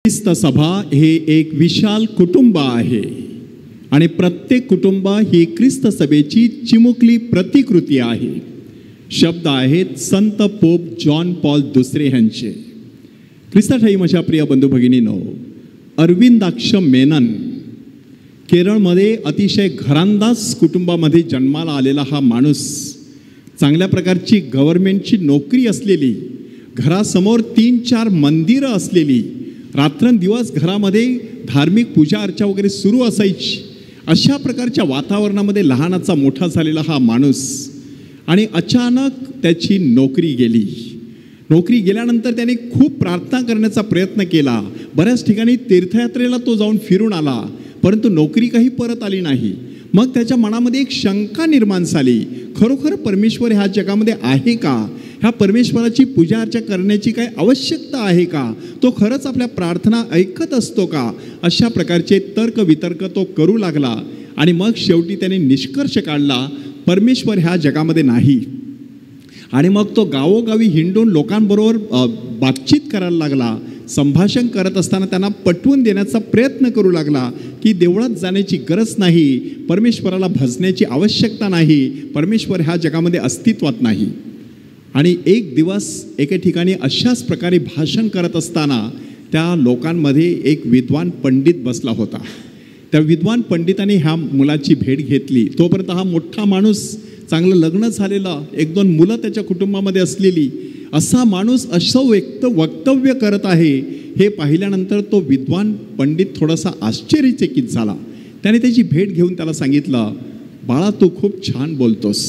ख्रिस्त सभा हे एक विशाल कुटुंब आहे आणि प्रत्येक कुटुंब ही ख्रिस्त सभेची चिमुकली प्रतिकृती आहे. शब्द आहेत संत पोप जॉन पॉल दुसरे यांचे. ख्रिस्ताठाई माझ्या प्रिय बंधू भगिनींनो, अरविंदाक्ष मेनन केरळमध्ये अतिशय घरांदाज कुटुंबामध्ये जन्माला आलेला हा माणूस, चांगल्या प्रकारची गव्हर्नमेंटची नोकरी असलेली, घरासमोर 3-4 मंदिरं असलेली, रात्रंदिवस घरामध्ये धार्मिक पूजा अर्चा वगैरे सुरू असायची, अशा प्रकारच्या वातावरणामध्ये लहानाचा मोठा झालेला हा माणूस. आणि अचानक त्याची नोकरी गेली. नोकरी गेल्यानंतर त्याने खूप प्रार्थना करण्याचा प्रयत्न केला. बऱ्याच ठिकाणी तीर्थयात्रेला तो जाऊन फिरून आला, परंतु नोकरी काही परत आली नाही. मग त्याच्या मनामध्ये एक शंका निर्माण झाली, खरोखर परमेश्वर ह्या जगामध्ये आहे का? ह्या परमेश्वराची पूजा अर्चा करण्याची काय आवश्यकता आहे का? तो खरंच आपल्या प्रार्थना ऐकत असतो का? अशा प्रकारचे तर्क वितर्क तो करू लागला. आणि मग शेवटी त्याने निष्कर्ष काढला, परमेश्वर ह्या जगामध्ये नाही. आणि मग तो गावोगावी हिंडून लोकांबरोबर बातचीत करायला लागला. संभाषण करत असताना त्यांना पटवून देण्याचा प्रयत्न करू लागला की देवळात जाण्याची गरज नाही, परमेश्वराला भजण्याची आवश्यकता नाही, परमेश्वर ह्या जगामध्ये अस्तित्वात नाही. आणि एक दिवस एके ठिकाणी अशाच प्रकारे भाषण करत असताना त्या लोकांमध्ये एक विद्वान पंडित बसला होता. त्या विद्वान पंडिताने ह्या मुलाची भेट घेतली. तोपर्यंत हा मोठा माणूस, चांगलं लग्न झालेलं, 1-2 मुलं त्याच्या कुटुंबामध्ये असलेली, असा माणूस असं वक्तव्य करत आहे हे पाहिल्यानंतर तो विद्वान पंडित थोडासा आश्चर्यचकित झाला. त्याने त्याची भेट घेऊन त्याला सांगितलं, बाळा तू खूप छान बोलतोस,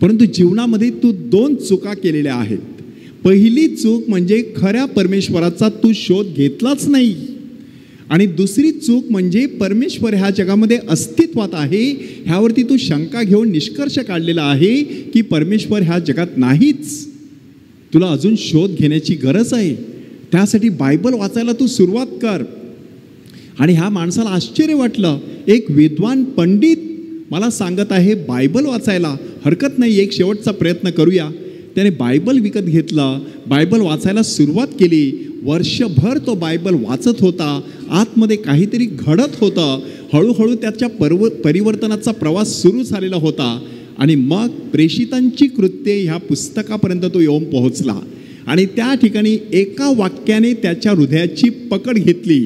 परंतु जीवनामध्ये तू 2 चुका केलेल्या आहेत. पहिली चूक म्हणजे खऱ्या परमेश्वराचा तू शोध घेतलाच नाही, आणि दुसरी चूक म्हणजे परमेश्वर ह्या जगामध्ये अस्तित्वात आहे ह्यावरती तू शंका घेऊन निष्कर्ष काढलेला आहे की परमेश्वर ह्या जगात नाहीच. तुला अजून शोध घेण्याची गरज आहे. त्यासाठी बायबल वाचायला तू सुरुवात कर. आणि ह्या माणसाला आश्चर्य वाटलं, एक विद्वान पंडित मला सांगत आहे बायबल वाचायला, हरकत नाही, एक शेवटचा प्रयत्न करूया. त्याने बायबल विकत घेतलं, बायबल वाचायला सुरुवात केली. वर्षभर तो बायबल वाचत होता. आतमध्ये काहीतरी घडत होतं. हळूहळू त्याच्या परिवर्तनाचा प्रवास सुरू झालेला होता. आणि मग प्रेषितांची कृत्ये ह्या पुस्तकापर्यंत तो येऊन पोहोचला. आणि त्या ठिकाणी एका वाक्याने त्याच्या हृदयाची पकड घेतली,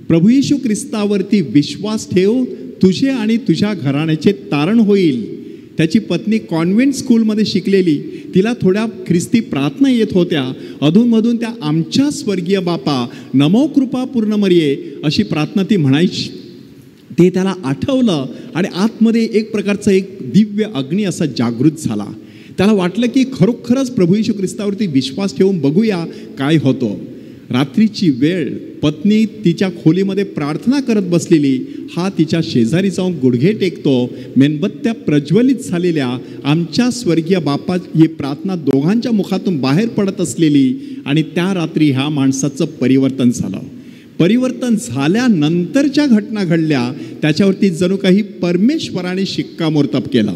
प्रभू येशू ख्रिस्तावरती विश्वास ठेव, तुझे आणि तुझ्या घराण्याचे तारण होईल. त्याची पत्नी कॉन्व्हेंट स्कूलमध्ये शिकलेली, तिला थोड्या ख्रिस्ती प्रार्थना येत होत्या. अधूनमधून त्या आमच्या स्वर्गीय बापा नमो कृपा पूर्ण मरिये अशी प्रार्थना ती म्हणायची. ते त्याला आठवलं आणि आतमध्ये एक प्रकारचा एक दिव्य अग्नी असा जागृत झाला. त्याला वाटलं की खरोखरच प्रभू येशू ख्रिस्तावरती विश्वास ठेवून बघूया काय होतं. रात्रीची वेळ, पत्नी तिच्या खोलीमध्ये प्रार्थना करत बसलेली, हा तिच्या शेजारी जाऊन गुडघे टेकतो. मेणबत्त्या प्रज्वलित झालेल्या आमच्या स्वर्गीय बापा ही प्रार्थना दोघांच्या मुखातून बाहेर पडत असलेली. आणि त्या रात्री ह्या माणसाचं परिवर्तन झालं. परिवर्तन झाल्यानंतरच्या घटना घडल्या, त्याच्यावरती जणू काही परमेश्वराने शिक्कामोर्तब केला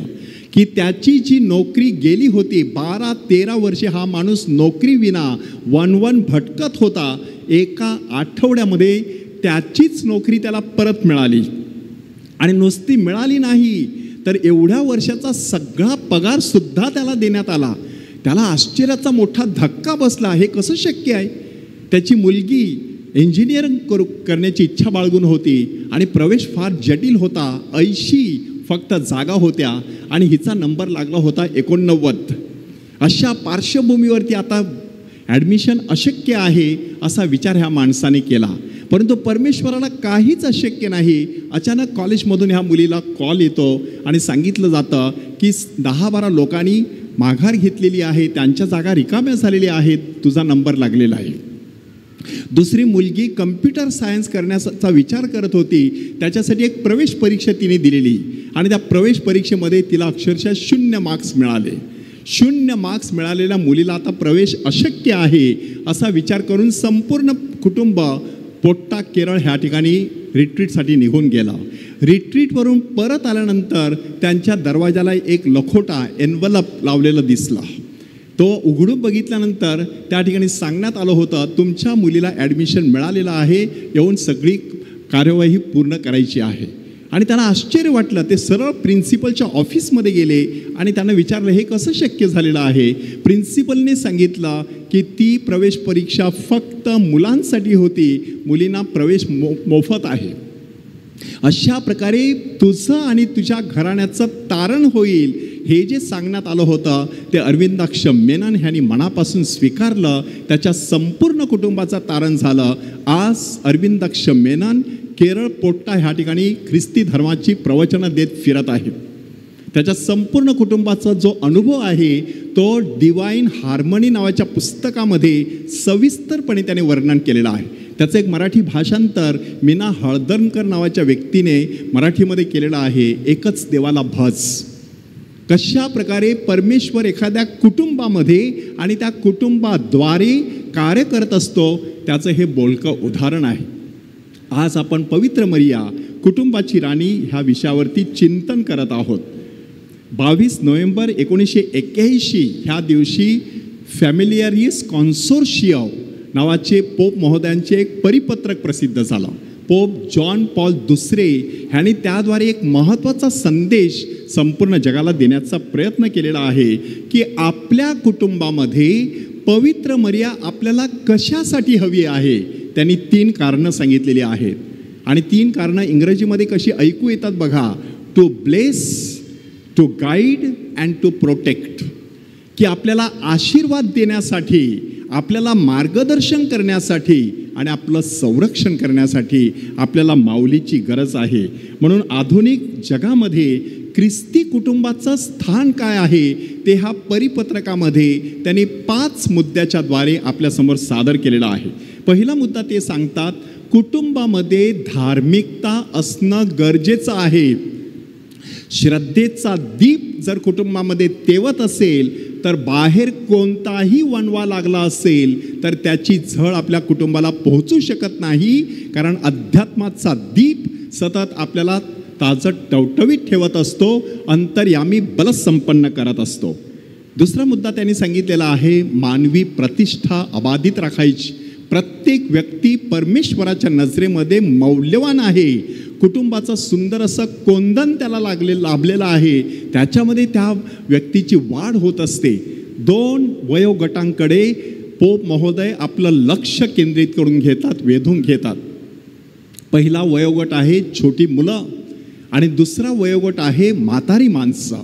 की त्याची जी नोकरी गेली होती, 12-13 वर्षे हा माणूस नोकरी विना वन भटकत होता, एका आठवड्यामध्ये त्याचीच नोकरी त्याला परत मिळाली. आणि नुसती मिळाली नाही तर एवढ्या वर्षाचा सगळा पगार सुद्धा त्याला देण्यात आला. त्याला आश्चर्याचा मोठा धक्का बसला, हे कसं शक्य आहे? त्याची मुलगी इंजिनिअरिंग करण्याची इच्छा बाळगून होती आणि प्रवेश फार जटिल होता. 80 फक्त जागा होत्या आणि हिचा नंबर लागला होता 89. अशा पार्श्वभूमीवरती आता ॲडमिशन अशक्य आहे असा विचार ह्या माणसाने केला. परंतु परमेश्वराला काहीच अशक्य नाही. अचानक कॉलेजमधून ह्या मुलीला कॉल येतो आणि सांगितलं जातं की 10-12 लोकांनी माघार घेतलेली आहे, त्यांच्या जागा रिकाम्या झालेल्या आहेत, तुझा नंबर लागलेला आहे. दुसरी मुलगी कम्प्युटर सायन्स करण्याचा विचार करत होती. त्याच्यासाठी एक प्रवेश परीक्षा तिने दिलेली आणि त्या प्रवेश परीक्षेमध्ये तिला अक्षरशः 0 मार्क्स मिळाले. 0 मार्क्स मिळालेल्या मुलीला आता प्रवेश अशक्य आहे असा विचार करून संपूर्ण कुटुंब पोट्टा केरळ ह्या ठिकाणी रिट्रीटसाठी निघून गेला. रिट्रीटवरून परत आल्यानंतर त्यांच्या दरवाजाला एक लखोटा एन्व्हलप लावलेलं दिसला. तो उघडून बघितल्यानंतर त्या ठिकाणी सांगण्यात आलं होतं, तुमच्या मुलीला ॲडमिशन मिळालेलं आहे, येऊन सगळी कार्यवाही पूर्ण करायची आहे. आणि त्यांना आश्चर्य वाटलं. ते सरळ प्रिन्सिपलच्या ऑफिसमध्ये गेले आणि त्यांना विचारलं, हे कसं शक्य झालेलं आहे. प्रिन्सिपलने सांगितलं की ती प्रवेश परीक्षा फक्त मुलांसाठी होती, मुलींना प्रवेश मोफत आहे. अशा प्रकारे तुझं आणि तुझ्या घराण्याचं तारण होईल हे जे सांगण्यात आलं होतं ते अरविंदाक्ष मेनन ह्यांनी मनापासून स्वीकारलं. त्याच्या संपूर्ण कुटुंबाचं तारण झालं. आज अरविंदाक्ष मेनन केरळ पोट्टा ह्या ठिकाणी ख्रिस्ती धर्माची प्रवचनं देत फिरत आहे. त्याच्या संपूर्ण कुटुंबाचा जो अनुभव आहे तो डिवाइन हार्मनी नावाच्या पुस्तकामध्ये सविस्तरपणे त्याने वर्णन केलेलं आहे. त्याचं एक मराठी भाषांतर मीना हळदणकर नावाच्या व्यक्तीने मराठीमध्ये केलेलं आहे. एकच देवाला भज. कशा प्रकारे परमेश्वर एखाद्या कुटुंबामध्ये आणि त्या कुटुंबाद्वारे कार्य करत असतो त्याचं हे बोलकं उदाहरण आहे. आज आपण पवित्र मरिया कुटुंबाची राणी ह्या विषयावरती चिंतन करत आहोत. 22 नोव्हेंबर 1981 ह्या दिवशी फॅमिलियारिस कॉन्सोर्शियम नावाचे पोप महोदयांचे एक परिपत्रक प्रसिद्ध झालं. पोप जॉन पॉल दुसरे ह्यांनी त्याद्वारे एक महत्त्वाचा संदेश संपूर्ण जगाला देण्याचा प्रयत्न केलेला आहे की आपल्या कुटुंबामध्ये पवित्र मरिया आपल्याला कशासाठी हवी आहे. त्यांनी 3 कारणं सांगितलेली आहेत आणि 3 कारणं इंग्रजीमध्ये कशी ऐकू येतात बघा. To bless, to guide and to protect. की आपल्याला आशीर्वाद देण्यासाठी, आपल्याला मार्गदर्शन करण्यासाठी आणि आपलं संरक्षण करण्यासाठी आपल्याला माऊलीची गरज आहे. म्हणून आधुनिक जगामध्ये ख्रिस्ती कुटुंबाचं स्थान काय आहे ते ह्या परिपत्रकामध्ये त्यांनी 5 मुद्द्याच्या द्वारे आपल्यासमोर सादर केलेला आहे. पहिला मुद्दा ते सांगतात, कुटुंबामध्ये धार्मिकता असणं गरजेचं आहे. श्रद्धेचा दीप जर कुटुंबामध्ये तेवत असेल तर बाहेर कोणताही वणवा लागला असेल तर त्याची झळ आपल्या कुटुंबाला पोहोचू शकत नाही. कारण अध्यात्माचा दीप सतत आपल्याला ताजं टवटवीत ठेवत असतो, अंतर्यामी बलसंपन्न करत असतो. दुसरा मुद्दा त्यांनी सांगितलेला आहे, मानवी प्रतिष्ठा अबाधित राखायची. प्रत्येक व्यक्ती परमेश्वराच्या नजरेमध्ये मौल्यवान आहे. कुटुंबाचं सुंदर असं कोंदण त्याला लाभलेलं आहे. त्याच्यामध्ये त्या व्यक्तीची वाढ होत असते. 2 वयोगटांकडे पोप महोदय आपलं लक्ष केंद्रित करून घेतात, वेधून घेतात. पहिला वयोगट आहे छोटी मुलं आणि दुसरा वयोगट आहे म्हातारी माणसं.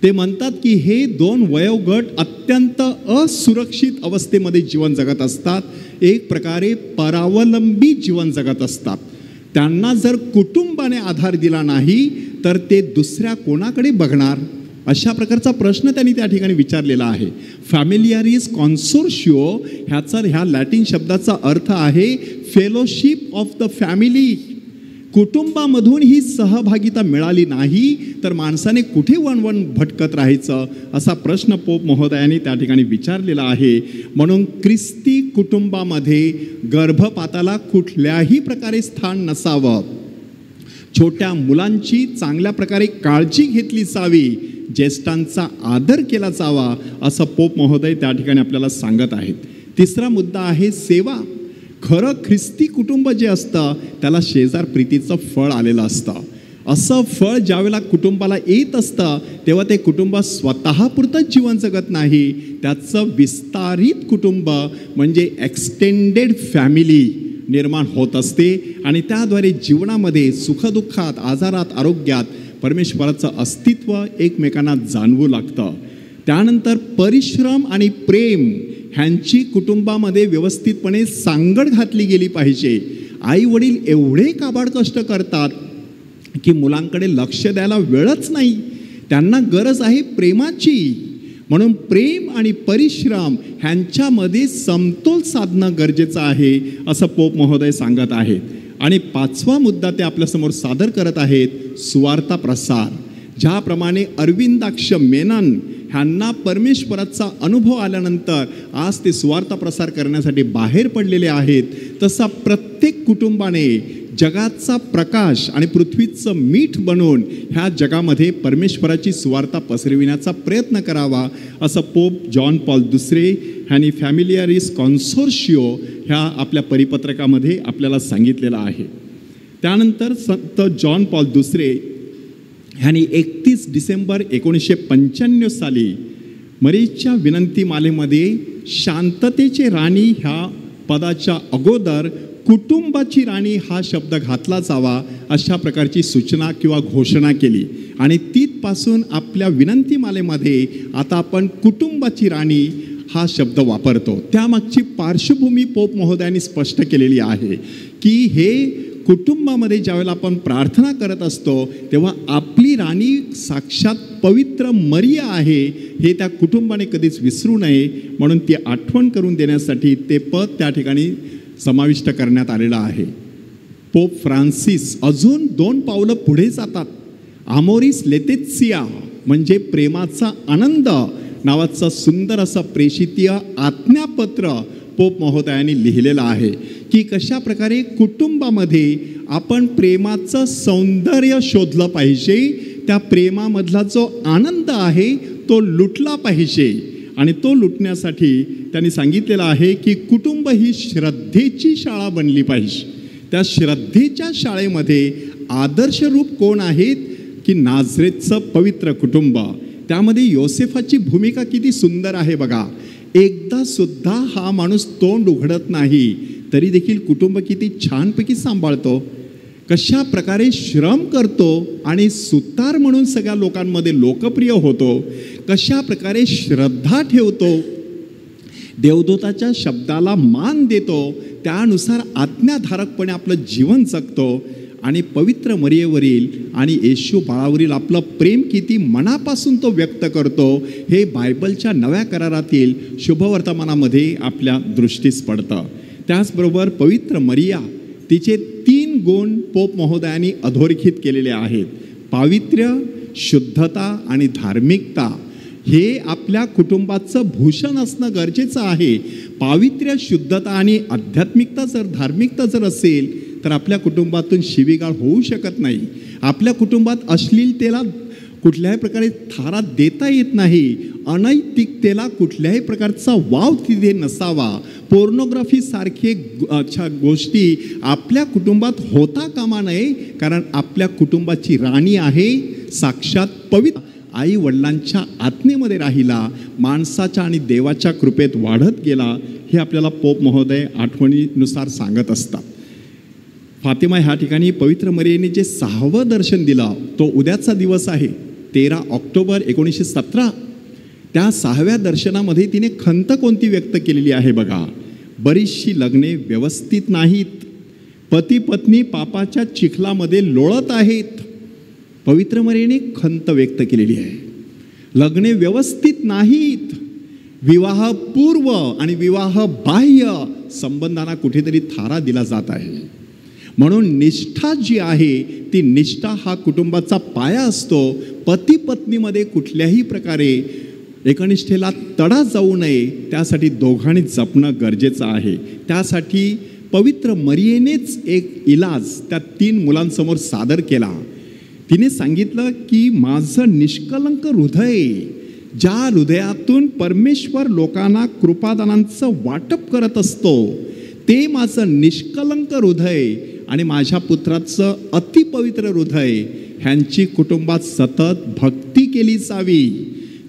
ते म्हणतात की हे 2 वयोगट अत्यंत असुरक्षित अवस्थेमध्ये जीवन जगत असतात. एक प्रकारे परावलंबी जीवन जगत असतात. त्यांना जर कुटुंबाने आधार दिला नाही तर ते दुसऱ्या कोणाकडे बघणार. अशा प्रकारचा प्रश्न त्यांनी त्या ठिकाणी विचारलेला आहे. फॅमिलियारिस कॉन्सोर्शियो ह्या लॅटिन शब्दाचा अर्थ आहे फेलोशिप ऑफ द फॅमिली. कुटुंबामधून ही सहभागिता मिळाली नाही तर माणसाने कुठे वणवण भटकत राहायचं असा प्रश्न पोप महोदयांनी त्या ठिकाणी विचारलेला आहे. म्हणून ख्रिस्ती कुटुंबामध्ये गर्भपाताला कुठल्याही प्रकारे स्थान नसावं. छोट्या मुलांची चांगल्या प्रकारे काळजी घेतली जावी, ज्येष्ठांचा आदर केला जावा असं पोप महोदय त्या ठिकाणी आपल्याला सांगत आहेत. तिसरा मुद्दा आहे सेवा. खरं ख्रिस्ती कुटुंब जे असतं त्याला शेजार प्रीतीचं फळ आलेलं असतं. असं फळ ज्यावेळेला कुटुंबाला येत असतं तेव्हा ते कुटुंब स्वतःपुरतंच जीवन जगत नाही, त्याचं विस्तारित कुटुंब म्हणजे एक्सटेंडेड फॅमिली निर्माण होत असते आणि त्याद्वारे जीवनामध्ये सुखदुःखात, आजारात, आरोग्यात परमेश्वराचं अस्तित्व एकमेकांना जाणवू लागतं. त्यानंतर परिश्रम आणि प्रेम ह्यांची कुटुंबामध्ये व्यवस्थितपणे सांगड घातली गेली पाहिजे. आई वडील एवढे काबाड कष्ट करतात की मुलांकडे लक्ष द्यायला वेळच नाही. त्यांना गरज आहे प्रेमाची. म्हणून प्रेम आणि परिश्रम ह्यांच्यामध्ये समतोल साधणं गरजेचं आहे असं पोप महोदय सांगत आहेत. आणि 5वा मुद्दा ते आपल्यासमोर सादर करत आहेत, सुवार्ता प्रसार. ज्याप्रमाणे अरविंदाक्ष मेनन ह्यांना परमेश्वराचा अनुभव आल्यानंतर आज ते सुवार्ता प्रसार करण्यासाठी बाहेर पडलेले आहेत, तसा प्रत्येक कुटुंबाने जगाचा प्रकाश आणि पृथ्वीचं मीठ बनवून ह्या जगामध्ये परमेश्वराची सुवार्ता पसरविण्याचा प्रयत्न करावा, असं पोप जॉन पॉल दुसरे ह्यांनी फॅमिलियारिस कॉन्सोर्शिओ ह्या आपल्या परिपत्रकामध्ये आपल्याला सांगितलेलं आहे. त्यानंतर संत जॉन पॉल दुसरे ह्यांनी 31 डिसेंबर 1995 साली मरीच्या विनंतीमालेमध्ये शांततेची राणी ह्या पदाच्या अगोदर कुटुंबाची राणी हा शब्द घातला जावा, अशा प्रकारची सूचना किंवा घोषणा केली. आणि तिथपासून आपल्या विनंतीमालेमध्ये आता आपण कुटुंबाची राणी हा शब्द वापरतो. त्यामागची पार्श्वभूमी पोप महोदयांनी स्पष्ट केलेली आहे की हे कुटुंबामध्ये ज्यावेळेला आपण प्रार्थना करत असतो तेव्हा आपली राणी साक्षात पवित्र मरिया आहे हे त्या कुटुंबाने कधीच विसरू नये, म्हणून ती आठवण करून देण्यासाठी ते पद त्या ठिकाणी समाविष्ट करण्यात आलेलं आहे. पोप फ्रान्सिस अजून 2 पावलं पुढे जातात. आमोरिस लेतेत्सिया म्हणजे प्रेमाचा आनंद नावाचं सुंदर असं प्रेषितीय आज्ञापत्र पोप महोदयांनी लिहिलेलं आहे की कशा प्रकारे कुटुंबामध्ये आपण प्रेमाचं सौंदर्य शोधलं पाहिजे, त्या प्रेमामधला जो आनंद आहे तो लुटला पाहिजे. आणि तो लुटण्यासाठी त्यांनी सांगितलेलं आहे की कुटुंब ही श्रद्धेची शाळा बनली पाहिजे. त्या श्रद्धेच्या शाळेमध्ये आदर्श रूप कोण आहेत की नाझरेतचं पवित्र कुटुंब. त्यामध्ये योसेफाची भूमिका किती सुंदर आहे बघा. एकदा सुद्धा हा माणूस तोंड उघडत नाही तरी देखील कुटुंब किती छानपैकी सांभाळतो, कशा प्रकारे श्रम करतो आणि सुतार म्हणून सगळ्या लोकांमध्ये लोकप्रिय होतो, कशा प्रकारे श्रद्धा ठेवतो, देवदूताच्या शब्दाला मान देतो, त्यानुसार आज्ञाधारकपणे आपलं जीवन जगतो आणि पवित्र मरियेवरील आणि येशू बाळावरील आपलं प्रेम किती मनापासून तो व्यक्त करतो हे बायबलच्या नव्या करारातील शुभवर्तमानामध्ये आपल्या दृष्टीस पडतं. त्याचबरोबर पवित्र मरिया तिचे 3 गुण पोप महोदयांनी अधोरेखित केलेले आहेत. पावित्र्य, शुद्धता आणि धार्मिकता हे आपल्या कुटुंबाचं भूषण असणं गरजेचं आहे. पावित्र्य, शुद्धता आणि आध्यात्मिकता जर धार्मिकता जर असेल तर आपल्या कुटुंबातून शिवीगाळ होऊ शकत नाही. आपल्या कुटुंबात अश्लीलतेला कुठल्याही प्रकारे थारा देता येत नाही. अनैतिकतेला कुठल्याही प्रकारचा वाव तिथे नसावा. पोर्नोग्राफीसारखे गोष्टी आपल्या कुटुंबात होता कामा नये, कारण आपल्या कुटुंबाची राणी आहे साक्षात पवित्र आई वडिलांच्या आज्ञेमध्ये राहिला, माणसाच्या आणि देवाच्या कृपेत वाढत गेला, हे आपल्याला पोप महोदय आठवणीनुसार सांगत असतात. फातिमा ह्या ठिकाणी पवित्र मरियेने जे 6वं दर्शन दिलं तो उद्याचा दिवस आहे 13 ऑक्टोबर 1917. त्या 6व्या दर्शनामध्ये तिने खंत कोणती व्यक्त केलेली आहे बघा. बरीचशी लग्ने व्यवस्थित नाहीत, पती पत्नी पापाच्या चिखलामध्ये लोळत आहेत. पवित्र मरियेने खंत व्यक्त केलेली आहे. लग्ने व्यवस्थित नाहीत, विवाहपूर्व आणि विवाह बाह्य संबंधांना कुठेतरी थारा दिला जात आहे. म्हणून निष्ठा जी आहे ती निष्ठा हा कुटुंबाचा पाया असतो. पती पत्नीमध्ये कुठल्याही प्रकारे एकनिष्ठेला तडा जाऊ नये, त्यासाठी दोघांनी जपणं गरजेचं आहे. त्यासाठी पवित्र मरियेनेच एक इलाज त्या 3 मुलांसमोर सादर केला. तिने सांगितलं की माझं निष्कलंक हृदय, ज्या हृदयातून परमेश्वर लोकांना कृपादानांचं वाटप करत असतो, ते माझं निष्कलंक हृदय आणि माझ्या पुत्राचं अतिपवित्र हृदय ह्यांची कुटुंबात सतत भक्ती केली जावी.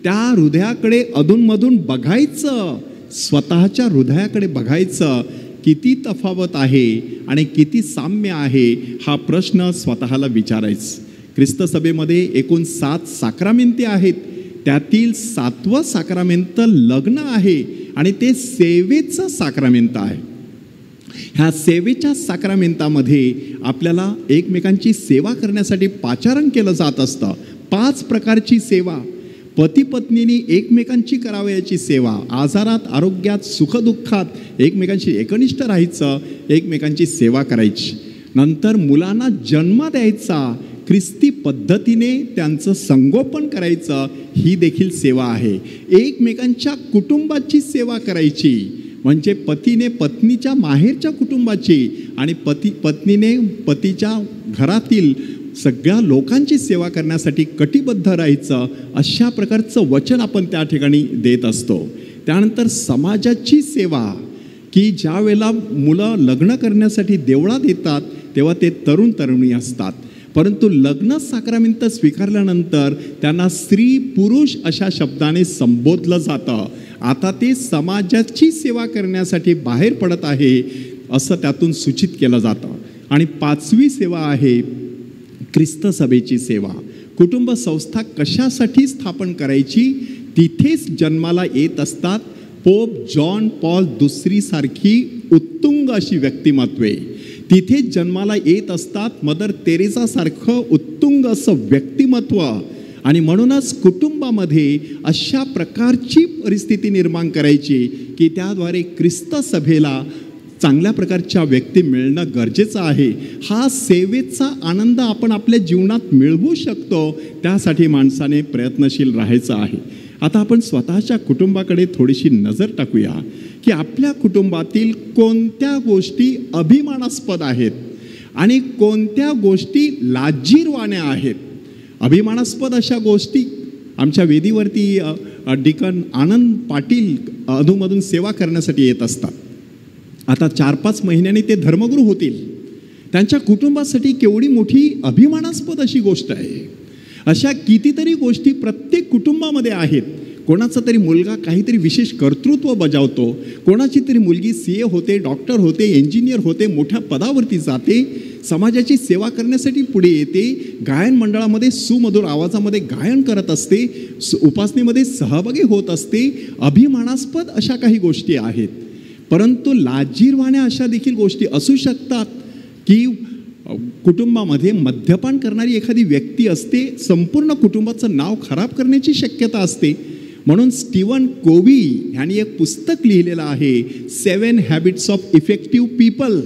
त्या हृदयाकडे अधूनमधून बघायचं, स्वतःच्या हृदयाकडे बघायचं. किती तफावत आहे आणि किती साम्य आहे हा प्रश्न स्वतःला विचारायचं. ख्रिस्त सभेमध्ये एकूण 7 साक्रामेंती आहेत. त्यातील 7वं साक्रामेंत लग्न आहे आणि ते सेवेचं साक्रामेंत आहे. ह्या सेवेच्या साक्रामेंतामध्ये आपल्याला एकमेकांची सेवा करण्यासाठी पाचारण केलं जात असतं. 5 प्रकारची सेवा पती पत्नींनी एकमेकांची करावयाची सेवा, आजारात आरोग्यात सुखदुःखात एकमेकांशी एकनिष्ठ राहायचं, एकमेकांची सेवा करायची. नंतर मुलांना जन्म द्यायचा, ख्रिस्ती पद्धतीने त्यांचं संगोपन करायचं, ही देखील सेवा आहे. एकमेकांच्या कुटुंबाची सेवा करायची, म्हणजे पतीने पत्नीच्या माहेरच्या कुटुंबाची आणि पत्नीने पतीच्या घरातील सगळ्या लोकांची सेवा करण्यासाठी कटिबद्ध राहायचं, अशा प्रकारचं वचन आपण त्या ठिकाणी देत असतो. त्यानंतर समाजाची सेवा, की ज्या वेळेला मुलं लग्न करण्यासाठी देवळात येतात तेव्हा ते तरुण तरुणी असतात, परंतु लग्न साक्रामेंट स्वीकारल्यानंतर त्यांना स्त्री पुरुष अशा शब्दाने संबोधलं जातं. आता ते समाजाची सेवा करण्यासाठी बाहेर पडत आहे असं त्यातून सूचित केलं जातं. आणि 5वी सेवा आहे ख्रिस्त सभेची सेवा. कुटुंब संस्था कशासाठी स्थापन करायची, तिथेच जन्माला येत असतात पोप जॉन पॉल दुसरी सारखी उत्तुंग अशी व्यक्तिमत्वे. तिथेच जन्माला येत असतात मदर तेरेसा सारखं उत्तुंग असं व्यक्तिमत्व. आणि म्हणूनच कुटुंबामध्ये अशा प्रकारची परिस्थिती निर्माण करायची की त्याद्वारे ख्रिस्त सभेला चांगल्या प्रकारच्या व्यक्ती मिळणं गरजेचं आहे. हा सेवेचा आनंद आपण आपल्या जीवनात मिळवू शकतो, त्यासाठी माणसाने प्रयत्नशील राहायचं आहे. आता आपण स्वतःच्या कुटुंबाकडे थोडीशी नजर टाकूया की आपल्या कुटुंबातील कोणत्या गोष्टी अभिमानास्पद आहेत आणि कोणत्या गोष्टी लाजिरवाण्या आहेत. अभिमानास्पद अशा गोष्टी आमच्या वेदीवरती डिकन आनंद पाटील अधूनमधून सेवा करण्यासाठी येत असतात. आता 4-5 महिन्यांनी ते धर्मगुरू होतील. त्यांच्या कुटुंबासाठी केवढी मोठी अभिमानास्पद अशी गोष्ट आहे. अशा कितीतरी गोष्टी प्रत्येक कुटुंबामध्ये आहेत. कोणाचा तरी मुलगा काहीतरी विशेष कर्तृत्व बजावतो, कोणाची तरी मुलगी CA होते, डॉक्टर होते, इंजिनियर होते, मोठ्या पदावरती जाते, समाजाची सेवा करण्यासाठी पुढे येते, गायन मंडळामध्ये सुमधुर आवाजामध्ये गायन करत असते, उपासनेमध्ये सहभागी होत असते. अभिमानास्पद अशा काही गोष्टी आहेत. परंतु लाजिरवाण्या अशा देखील गोष्टी असू शकतात की कुटुंबामध्ये मद्यपान करणारी एखादी व्यक्ती असते, संपूर्ण कुटुंबाचं नाव खराब करण्याची शक्यता असते. म्हणून स्टीवन कोव्ही यांनी एक पुस्तक लिहिलेलं आहे 7 हॅबिट्स ऑफ इफेक्टिव्ह पीपल.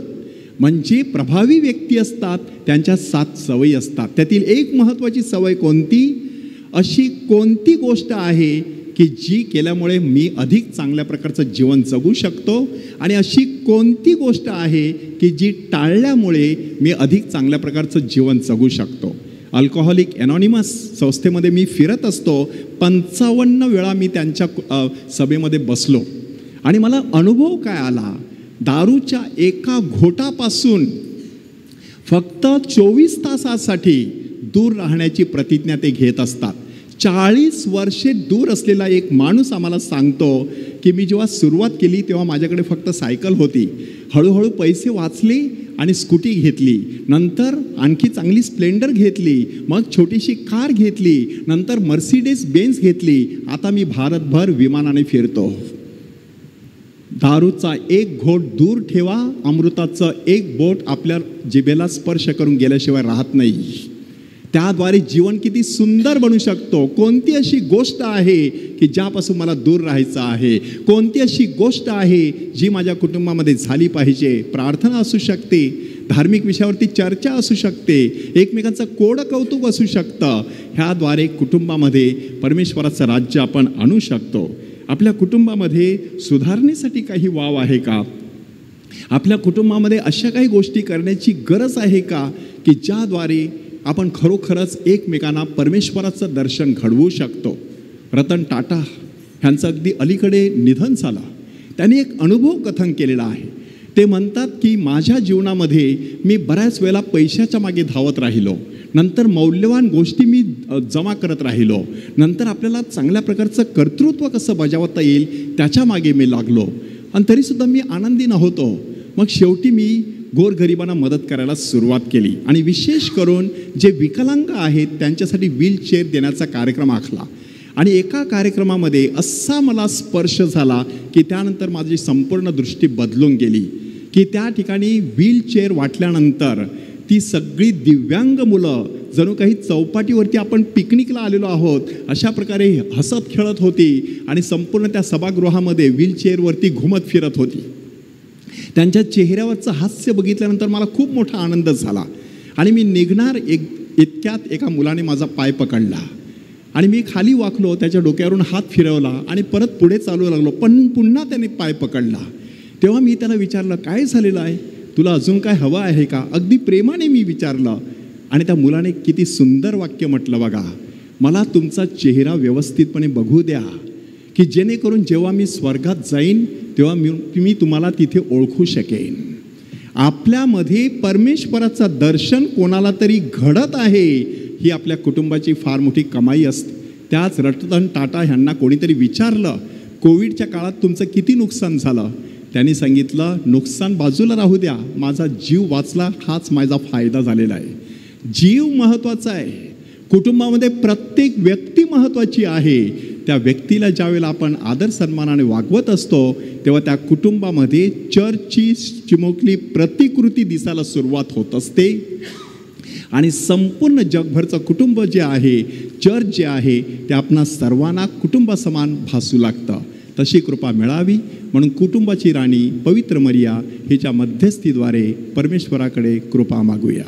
म्हणजे प्रभावी व्यक्ती असतात त्यांच्या 7 सवयी असतात. त्यातील एक महत्त्वाची सवय कोणती, अशी कोणती गोष्ट आहे की जी केल्यामुळे मी अधिक चांगल्या प्रकारचं जीवन जगू शकतो, आणि अशी कोणती गोष्ट आहे की जी टाळल्यामुळे मी अधिक चांगल्या प्रकारचं जीवन जगू शकतो. अल्कोहोलिक एनॉनिमस संस्थेमध्ये मी फिरत असतो. 55 वेळा मी त्यांच्या सभेमध्ये बसलो आणि मला अनुभव काय आला, दारूच्या एका घोटापासून फक्त 24 तासासाठी दूर राहण्याची प्रतिज्ञा ते घेत असतात. 40 वर्षे दूर असलेला एक माणूस आम्हाला सांगतो की मी जेव्हा सुरुवात केली तेव्हा माझ्याकडे फक्त सायकल होती, हळूहळू पैसे वाचले आणि स्कूटी घेतली, नंतर आणखी चांगली स्प्लेंडर घेतली, मग छोटीशी कार घेतली, नंतर मर्सिडीज बेन्झ घेतली, आता मी भारतभर विमानाने फिरतो. दारूचा एक घोट दूर ठेवा, अमृताचं एक बोट आपल्या जिभेला स्पर्श करून गेल्याशिवाय राहत नाही. त्याद्वारे जीवन किती सुंदर बनू शकतो. कोणती अशी गोष्ट आहे की ज्यापासून मला दूर राहायचं आहे, कोणती अशी गोष्ट आहे जी माझ्या कुटुंबामध्ये झाली पाहिजे. प्रार्थना असू शकते, धार्मिक विषयावरती चर्चा असू शकते, एकमेकांचं कोड कौतुक असू शकतं. ह्याद्वारे कुटुंबामध्ये परमेश्वराचं राज्य आपण आणू शकतो. आपल्या कुटुंबामध्ये सुधारणेसाठी काही वाव आहे का, आपल्या कुटुंबामध्ये अशा काही गोष्टी करण्याची गरज आहे का की ज्याद्वारे आपण खरोखरच एकमेकांना परमेश्वराचं दर्शन घडवू शकतो. रतन टाटा ह्यांचं अगदी अलीकडे निधन झालं. त्यांनी एक अनुभव कथन केलेला आहे. ते म्हणतात की माझ्या जीवनामध्ये मी बऱ्याच वेळेला पैशाच्या मागे धावत राहिलो, नंतर मौल्यवान गोष्टी मी जमा करत राहिलो, नंतर आपल्याला चांगल्या प्रकारचं कर्तृत्व कसं बजावता येईल त्याच्या मागे मी लागलो, आणि तरीसुद्धा मी आनंदी नव्हतो. मग शेवटी मी गोरगरिबांना मदत करायला सुरुवात केली आणि विशेष करून जे विकलांग आहेत त्यांच्यासाठी व्हीलचेअर देण्याचा कार्यक्रम आखला. आणि एका कार्यक्रमामध्ये असा मला स्पर्श झाला की त्यानंतर माझी संपूर्ण दृष्टी बदलून गेली की त्या ठिकाणी व्हीलचेअर वाटल्यानंतर ती सगळी दिव्यांग मुलं जणू काही चौपाटीवरती आपण पिकनिकला आलेलो आहोत अशा प्रकारे हसत खेळत होती आणि संपूर्ण त्या सभागृहामध्ये व्हीलचेअरवरती घुमत फिरत होती. त्यांच्या चेहऱ्यावरचं हास्य बघितल्यानंतर मला खूप मोठा आनंद झाला आणि मी निघणार इतक्यात एका मुलाने माझा पाय पकडला आणि मी खाली वाकलो, त्याच्या डोक्यावरून हात फिरवला आणि परत पुढे चालू लागलो, पण पुन्हा त्याने पाय पकडला. तेव्हा मी त्याला विचारलं काय झालेलं आहे. तुला अजून काय हवं आहे का? अगदी प्रेमाने मी विचारलं आणि त्या मुलाने किती सुंदर वाक्य म्हटलं बघा, मला तुमचा चेहरा व्यवस्थितपणे बघू द्या, की जेणेकरून जेव्हा मी स्वर्गात जाईन तेव्हा मी तुम्हाला तिथे ओळखू शकेन. आपल्यामध्ये परमेश्वराचं दर्शन कोणाला तरी घडत आहे, ही आपल्या कुटुंबाची फार मोठी कमाई असते. त्याच रतन टाटा ह्यांना कोणीतरी विचारलं, कोविडच्या काळात तुमचं किती नुकसान झालं? त्यांनी सांगितलं, नुकसान बाजूला राहू द्या, माझा जीव वाचला हाच माझा फायदा झालेला आहे. जीव महत्त्वाचा आहे. कुटुंबामध्ये प्रत्येक व्यक्ती महत्त्वाची आहे. त्या व्यक्तीला ज्यावेळेला आपण आदर सन्मानाने वागवत असतो तेव्हा त्या कुटुंबामध्ये चर्चची चिमुकली प्रतिकृती दिसायला सुरुवात होत असते आणि संपूर्ण जगभरचं कुटुंब जे आहे, चर्च जे आहे, ते आपणा सर्वांना कुटुंबासमान भासू लागतं. तशी कृपा मिळावी म्हणून कुटुंबाची राणी पवित्र मरिया हिच्या मध्यस्थीद्वारे परमेश्वराकडे कृपा मागूया.